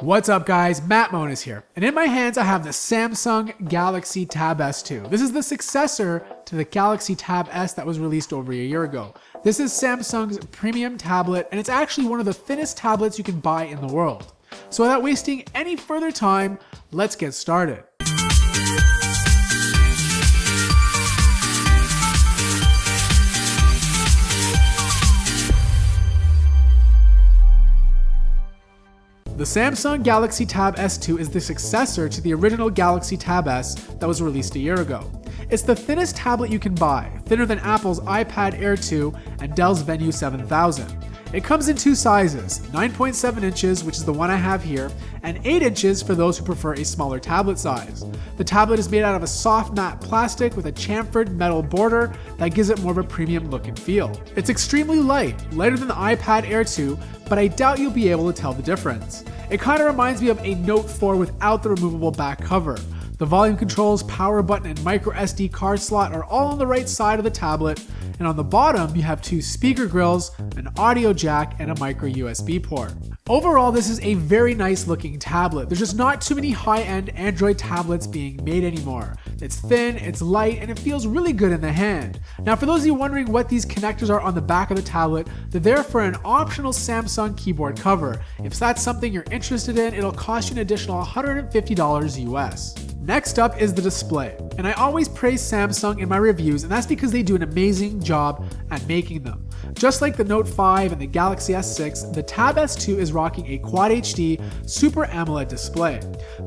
What's up guys, Matt Monas here, and in my hands I have the Samsung Galaxy Tab S2. This is the successor to the Galaxy Tab S that was released over a year ago. This is Samsung's premium tablet, and it's actually one of the thinnest tablets you can buy in the world. So without wasting any further time, let's get started. The Samsung Galaxy Tab S2 is the successor to the original Galaxy Tab S that was released a year ago. It's the thinnest tablet you can buy, thinner than Apple's iPad Air 2 and Dell's Venue 7000. It comes in two sizes, 9.7 inches, which is the one I have here, and 8 inches for those who prefer a smaller tablet size. The tablet is made out of a soft matte plastic with a chamfered metal border that gives it more of a premium look and feel. It's extremely light, lighter than the iPad Air 2, but I doubt you'll be able to tell the difference. It kind of reminds me of a Note 4 without the removable back cover. The volume controls, power button, and micro SD card slot are all on the right side of the tablet, and on the bottom you have two speaker grills, an audio jack, and a micro USB port. Overall, this is a very nice looking tablet. There's just not too many high-end Android tablets being made anymore. It's thin, it's light, and it feels really good in the hand. Now for those of you wondering what these connectors are on the back of the tablet, they're there for an optional Samsung keyboard cover. If that's something you're interested in, it'll cost you an additional $150 US. Next up is the display, and I always praise Samsung in my reviews, and that's because they do an amazing job at making them. Just like the Note 5 and the Galaxy S6, the Tab S2 is rocking a Quad HD Super AMOLED display.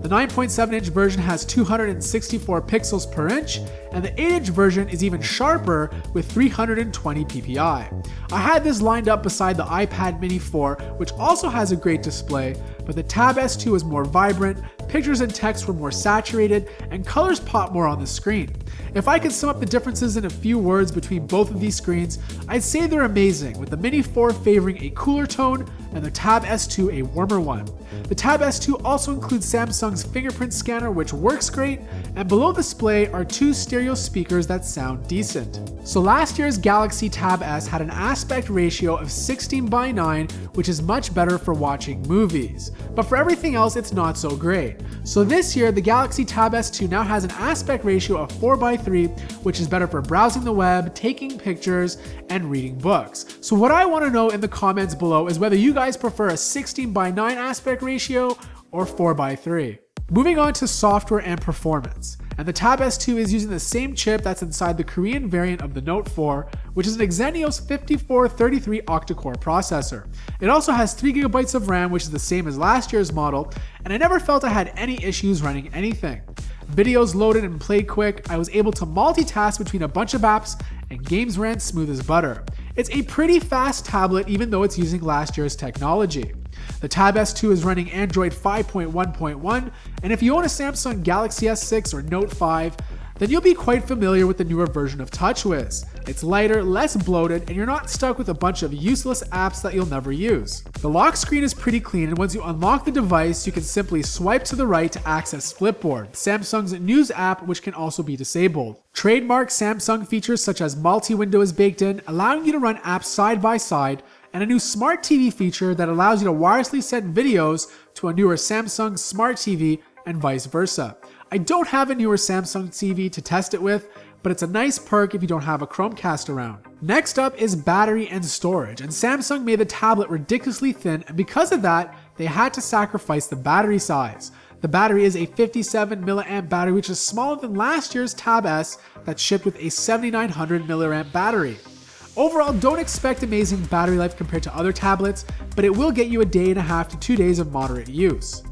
The 9.7-inch version has 264 pixels per inch, and the 8-inch version is even sharper with 320 ppi. I had this lined up beside the iPad Mini 4, which also has a great display, but the Tab S2 is more vibrant, pictures and text were more saturated, and colors pop more on the screen. If I could sum up the differences in a few words between both of these screens, I'd say they're amazing, with the Mini 4 favoring a cooler tone and the Tab S2 a warmer one. The Tab S2 also includes Samsung's fingerprint scanner, which works great, and below the display are two stereo speakers that sound decent. So last year's Galaxy Tab S had an aspect ratio of 16:9, which is much better for watching movies. But for everything else, it's not so great. So this year, the Galaxy Tab S2 now has an aspect ratio of 4:3, which is better for browsing the web, taking pictures, and reading books. So what I want to know in the comments below is whether you guys prefer a 16:9 aspect ratio or 4:3. Moving on to software and performance. And the Tab S2 is using the same chip that's inside the Korean variant of the Note 4, which is an Exynos 5433 octa-core processor. It also has 3GB of RAM, which is the same as last year's model, and I never felt I had any issues running anything. Videos loaded and played quick, I was able to multitask between a bunch of apps, and games ran smooth as butter. It's a pretty fast tablet even though it's using last year's technology. The Tab S2 is running Android 5.1.1, and if you own a Samsung Galaxy S6 or Note 5, then you'll be quite familiar with the newer version of TouchWiz. It's lighter, less bloated, and you're not stuck with a bunch of useless apps that you'll never use. The lock screen is pretty clean, and once you unlock the device, you can simply swipe to the right to access Flipboard, Samsung's news app, which can also be disabled. Trademark Samsung features such as multi-window is baked in, allowing you to run apps side by side, and a new Smart TV feature that allows you to wirelessly send videos to a newer Samsung Smart TV and vice versa. I don't have a newer Samsung TV to test it with, but it's a nice perk if you don't have a Chromecast around. Next up is battery and storage, and Samsung made the tablet ridiculously thin, and because of that, they had to sacrifice the battery size. The battery is a 57 mAh battery, which is smaller than last year's Tab S that shipped with a 7900 mAh battery. Overall, don't expect amazing battery life compared to other tablets, but it will get you a day and a half to 2 days of moderate use.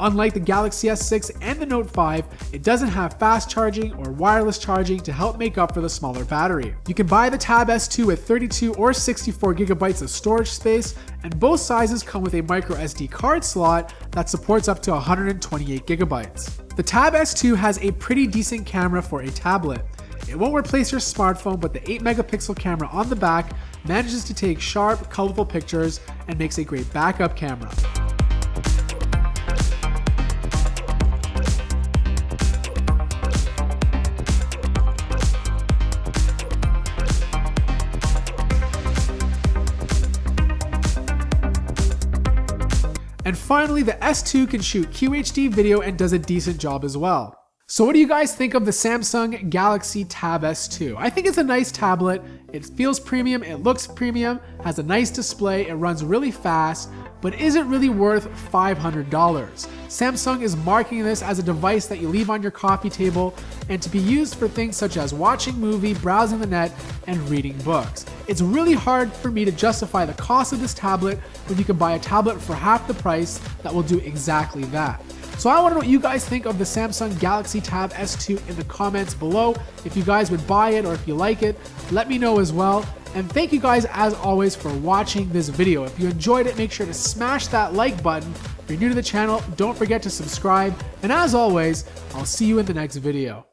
Unlike the Galaxy S6 and the Note 5, it doesn't have fast charging or wireless charging to help make up for the smaller battery. You can buy the Tab S2 with 32 or 64 GB of storage space, and both sizes come with a micro SD card slot that supports up to 128 GB. The Tab S2 has a pretty decent camera for a tablet. It won't replace your smartphone, but the 8-megapixel camera on the back manages to take sharp, colorful pictures and makes a great backup camera. And finally, the S2 can shoot QHD video and does a decent job as well. So what do you guys think of the Samsung Galaxy Tab S2? I think it's a nice tablet. It feels premium, it looks premium, has a nice display, it runs really fast, but is it really worth $500? Samsung is marketing this as a device that you leave on your coffee table and to be used for things such as watching movie, browsing the net, and reading books. It's really hard for me to justify the cost of this tablet when you can buy a tablet for half the price that will do exactly that. So I want to know what you guys think of the Samsung Galaxy Tab S2 in the comments below. If you guys would buy it or if you like it, let me know as well. And thank you guys as always for watching this video. If you enjoyed it, make sure to smash that like button. If you're new to the channel, don't forget to subscribe. And as always, I'll see you in the next video.